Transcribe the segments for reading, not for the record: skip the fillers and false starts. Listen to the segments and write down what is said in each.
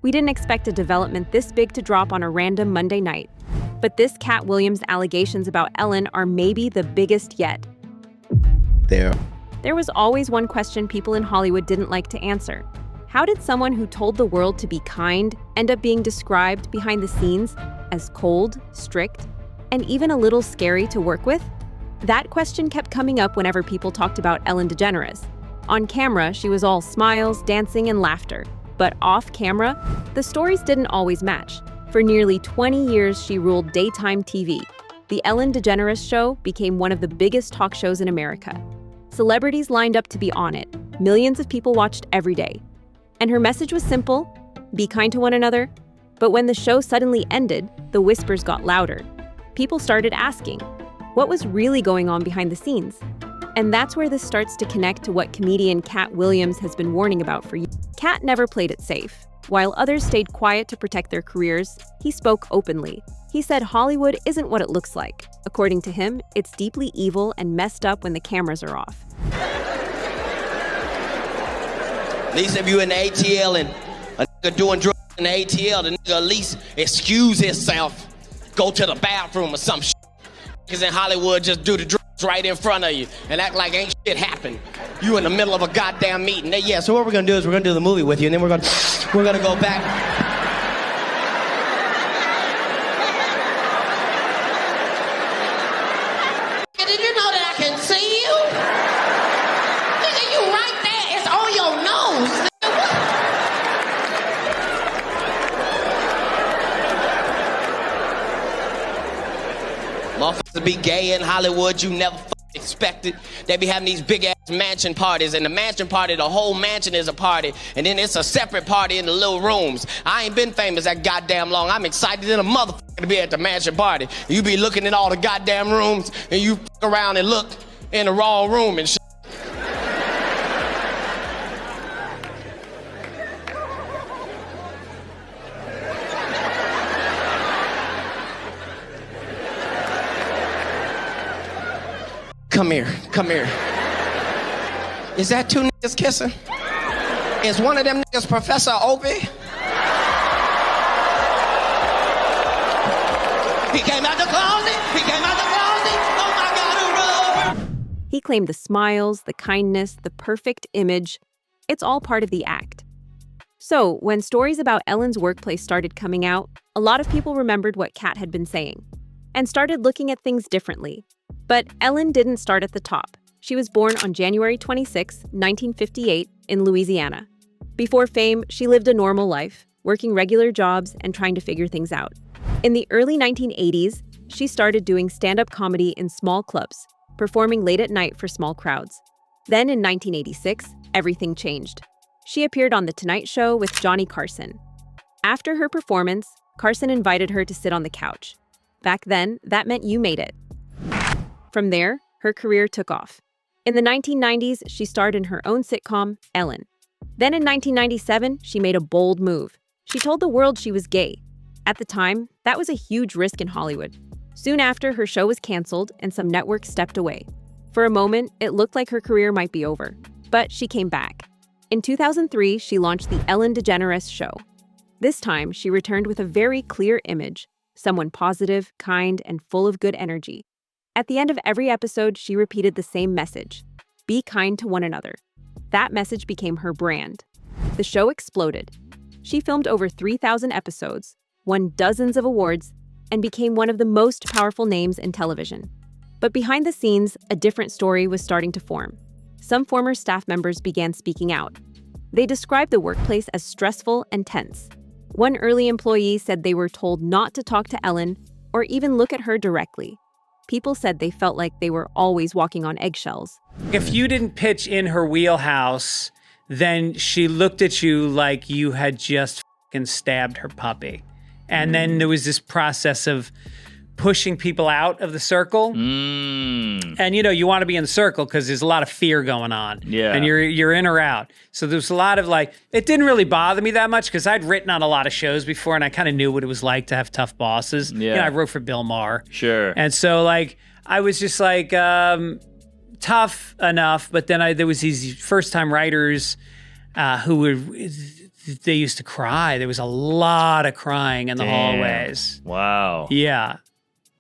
We didn't expect a development this big to drop on a random Monday night. But this Katt Williams allegations about Ellen are maybe the biggest yet. There was always one question people in Hollywood didn't like to answer. How did someone who told the world to be kind end up being described behind the scenes as cold, strict, and even a little scary to work with? That question kept coming up whenever people talked about Ellen DeGeneres. On camera, she was all smiles, dancing, and laughter. But off camera, the stories didn't always match. For nearly 20 years, she ruled daytime TV. The Ellen DeGeneres Show became one of the biggest talk shows in America. Celebrities lined up to be on it. Millions of people watched every day. And her message was simple: be kind to one another. But when the show suddenly ended, the whispers got louder. People started asking, what was really going on behind the scenes? And that's where this starts to connect to what comedian Katt Williams has been warning about for years. Katt never played it safe. While others stayed quiet to protect their careers, he spoke openly. He said Hollywood isn't what it looks like. According to him, it's deeply evil and messed up when the cameras are off. At least if you're in the ATL and a nigga doing drugs in the ATL, the nigga at least excuse himself, go to the bathroom or some shit. Niggas in Hollywood just do the drugs right in front of you and act like ain't shit happened. You in the middle of a goddamn meeting. Yeah, so what we're gonna do is we're gonna do the movie with you, and then we're gonna go back. Did you know that I can see you? Nigga, you right there. It's on your nose. Motherfuckers be gay in Hollywood, you never expected. They be having these big ass mansion parties, and the mansion party, the whole mansion is a party, and then it's a separate party in the little rooms. I ain't been famous that goddamn long. I'm excited than a motherfucker to be at the mansion party. You be looking in all the goddamn rooms, and you fuck around and look in the wrong room and shit. Come here, come here. Is that two niggas kissing? Is one of them niggas Professor Opie? He came out the closet, he came out the closet, oh my God, who rubber? He claimed the smiles, the kindness, the perfect image. It's all part of the act. So, when stories about Ellen's workplace started coming out, a lot of people remembered what Katt had been saying and started looking at things differently. But Ellen didn't start at the top. She was born on January 26, 1958, in Louisiana. Before fame, she lived a normal life, working regular jobs and trying to figure things out. In the early 1980s, she started doing stand-up comedy in small clubs, performing late at night for small crowds. Then in 1986, everything changed. She appeared on The Tonight Show with Johnny Carson. After her performance, Carson invited her to sit on the couch. Back then, that meant you made it. From there, her career took off. In the 1990s, she starred in her own sitcom, Ellen. Then in 1997, she made a bold move. She told the world she was gay. At the time, that was a huge risk in Hollywood. Soon after, her show was canceled and some networks stepped away. For a moment, it looked like her career might be over. But she came back. In 2003, she launched the Ellen DeGeneres Show. This time, she returned with a very clear image, someone positive, kind, and full of good energy. At the end of every episode, she repeated the same message: be kind to one another. That message became her brand. The show exploded. She filmed over 3,000 episodes, won dozens of awards, and became one of the most powerful names in television. But behind the scenes, a different story was starting to form. Some former staff members began speaking out. They described the workplace as stressful and tense. One early employee said they were told not to talk to Ellen or even look at her directly. People said they felt like they were always walking on eggshells. If you didn't pitch in her wheelhouse, then she looked at you like you had just fucking stabbed her puppy. And then there was this process of pushing people out of the circle. And you want to be in the circle because there's a lot of fear going on. Yeah. And you're in or out. So there's a lot of it didn't really bother me that much because I'd written on a lot of shows before and I kind of knew what it was like to have tough bosses. Yeah. I wrote for Bill Maher. Sure. And so I was just tough enough, but then there was these first-time writers who were they used to cry. There was a lot of crying in the hallways. Wow. Yeah.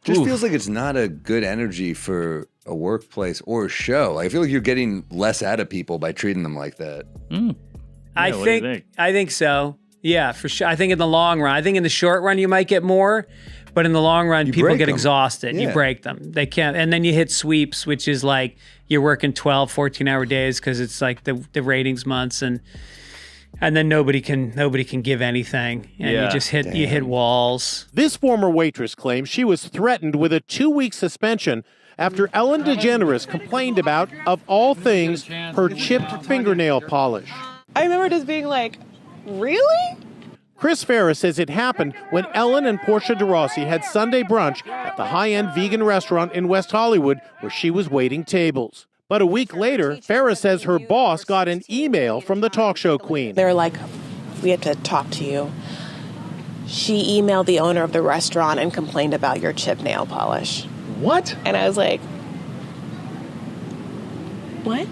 Just feels like it's not a good energy for a workplace or a show. I feel like you're getting less out of people by treating them like that. I what do you think? I think so. Yeah, for sure. I think in the long run, I think in the short run you might get more, but in the long run people break get them. exhausted. You Yeah. break them. They can't, and then you hit sweeps, which is like you're working 12, 14-hour days because it's like the ratings months, and then nobody can give anything, and you just hit walls. This former waitress claims she was threatened with a 2-week suspension after Ellen DeGeneres complained about, of all things, her chipped fingernail polish. I remember just being like, really? Chris Farris says it happened when Ellen and Portia de Rossi had Sunday brunch at the high-end vegan restaurant in West Hollywood where she was waiting tables. But a week later, Farris says her boss got an email from the talk show queen. They're like, we have to talk to you. She emailed the owner of the restaurant and complained about your chip nail polish. What? And I was like, what?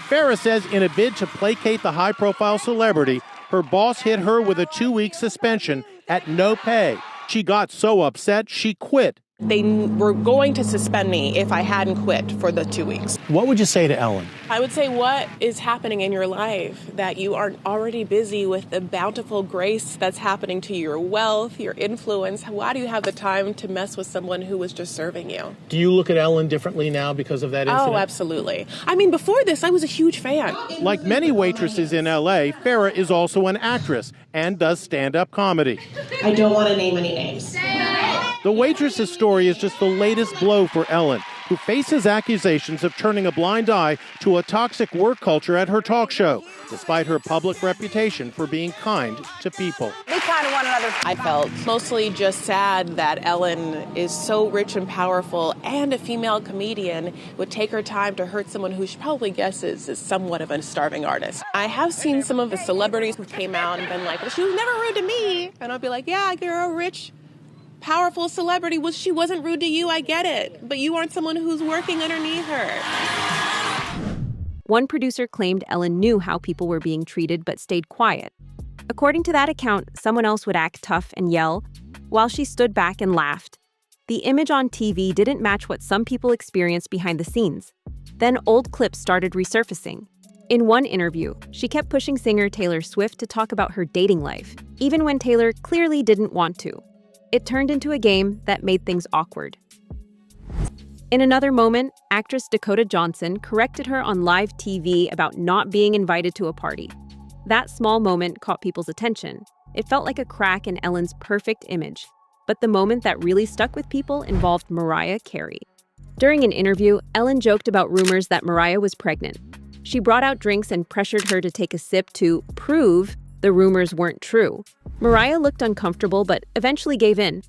Farris says in a bid to placate the high-profile celebrity, her boss hit her with a 2-week suspension at no pay. She got so upset, she quit. They were going to suspend me if I hadn't quit for the 2 weeks. What would you say to Ellen? I would say, what is happening in your life that you aren't already busy with the bountiful grace that's happening to your wealth, your influence? Why do you have the time to mess with someone who was just serving you? Do you look at Ellen differently now because of that incident? Oh, absolutely. I mean, before this, I was a huge fan. Like many waitresses in L.A., Farrah is also an actress and does stand-up comedy. I don't want to name any names. The waitress's story is just the latest blow for Ellen, who faces accusations of turning a blind eye to a toxic work culture at her talk show, despite her public reputation for being kind to people. They kind of one another. I felt mostly just sad that Ellen is so rich and powerful and a female comedian would take her time to hurt someone who she probably guesses is somewhat of a starving artist. I have seen some of the celebrities who came out and been like, well, she was never rude to me. And I'll be like, yeah, you're a rich, powerful celebrity. Well, she wasn't rude to you, I get it. But you aren't someone who's working underneath her. One producer claimed Ellen knew how people were being treated but stayed quiet. According to that account, someone else would act tough and yell, while she stood back and laughed. The image on TV didn't match what some people experienced behind the scenes. Then old clips started resurfacing. In one interview, she kept pushing singer Taylor Swift to talk about her dating life, even when Taylor clearly didn't want to. It turned into a game that made things awkward. In another moment, actress Dakota Johnson corrected her on live TV about not being invited to a party. That small moment caught people's attention. It felt like a crack in Ellen's perfect image. But the moment that really stuck with people involved Mariah Carey. During an interview, Ellen joked about rumors that Mariah was pregnant. She brought out drinks and pressured her to take a sip to prove the rumors weren't true. Mariah looked uncomfortable, but eventually gave in.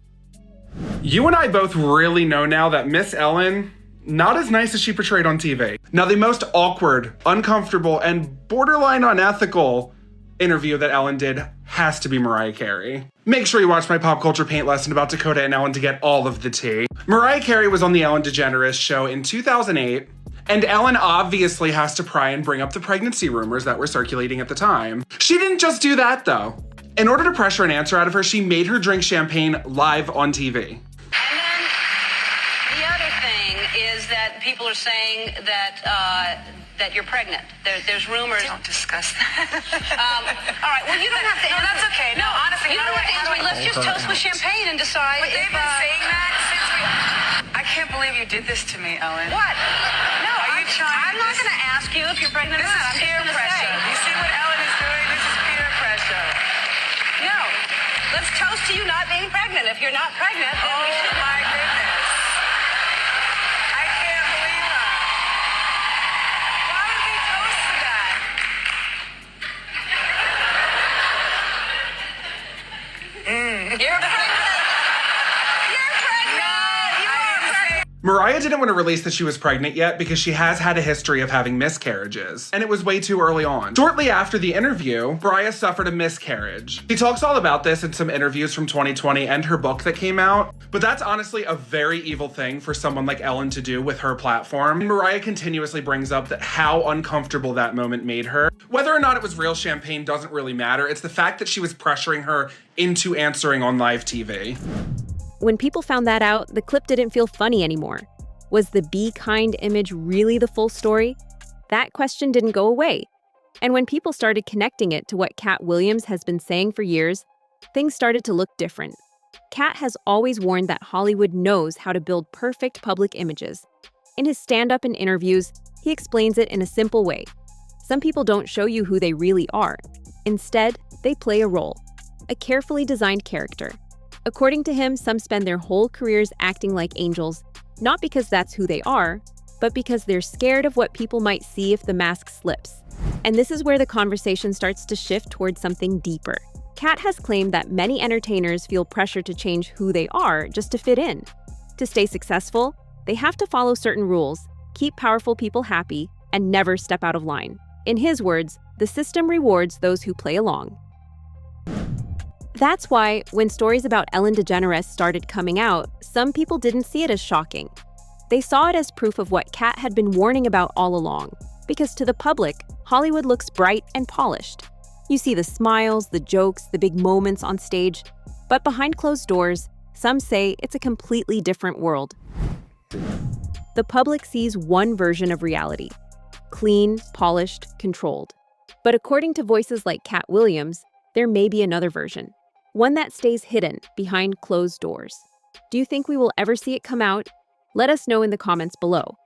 You and I both really know now that Miss Ellen, not as nice as she portrayed on TV. Now, the most awkward, uncomfortable, and borderline unethical interview that Ellen did has to be Mariah Carey. Make sure you watch my pop culture paint lesson about Dakota and Ellen to get all of the tea. Mariah Carey was on the Ellen DeGeneres show in 2008, and Ellen obviously has to pry and bring up the pregnancy rumors that were circulating at the time. She didn't just do that, though. In order to pressure an answer out of her, she made her drink champagne live on TV. And then the other thing is that people are saying that that you're pregnant. There's rumors. Don't discuss that. All right. Well, you don't have to. No, that's okay. No, honestly, you don't have to answer it. Let's just toast with champagne and decide. But they've been saying that since we. I can't believe you did this to me, Ellen. What? No, I'm not going to ask you if you're pregnant or This not. is peer pressure. You see what Ellen is doing? This is peer pressure. No. Let's toast to you not being pregnant. If you're not pregnant, then we should. Oh my goodness. I can't believe that. Why would we toast to that? You're pregnant. You're pregnant. No, you are pregnant. Mariah didn't want to release that she was pregnant yet because she has had a history of having miscarriages, and it was way too early on. Shortly after the interview, Mariah suffered a miscarriage. She talks all about this in some interviews from 2020 and her book that came out, but that's honestly a very evil thing for someone like Ellen to do with her platform. And Mariah continuously brings up that how uncomfortable that moment made her. Whether or not it was real champagne doesn't really matter. It's the fact that she was pressuring her into answering on live TV. When people found that out, the clip didn't feel funny anymore. Was the be kind image really the full story? That question didn't go away. And when people started connecting it to what Katt Williams has been saying for years, things started to look different. Katt has always warned that Hollywood knows how to build perfect public images. In his stand-up and interviews, he explains it in a simple way. Some people don't show you who they really are. Instead, they play a role, a carefully designed character. According to him, some spend their whole careers acting like angels, not because that's who they are, but because they're scared of what people might see if the mask slips. And this is where the conversation starts to shift towards something deeper. Katt has claimed that many entertainers feel pressure to change who they are just to fit in. To stay successful, they have to follow certain rules, keep powerful people happy, and never step out of line. In his words, the system rewards those who play along. That's why, when stories about Ellen DeGeneres started coming out, some people didn't see it as shocking. They saw it as proof of what Katt had been warning about all along. Because to the public, Hollywood looks bright and polished. You see the smiles, the jokes, the big moments on stage. But behind closed doors, some say it's a completely different world. The public sees one version of reality: clean, polished, controlled. But according to voices like Katt Williams, there may be another version. One that stays hidden behind closed doors. Do you think we will ever see it come out? Let us know in the comments below.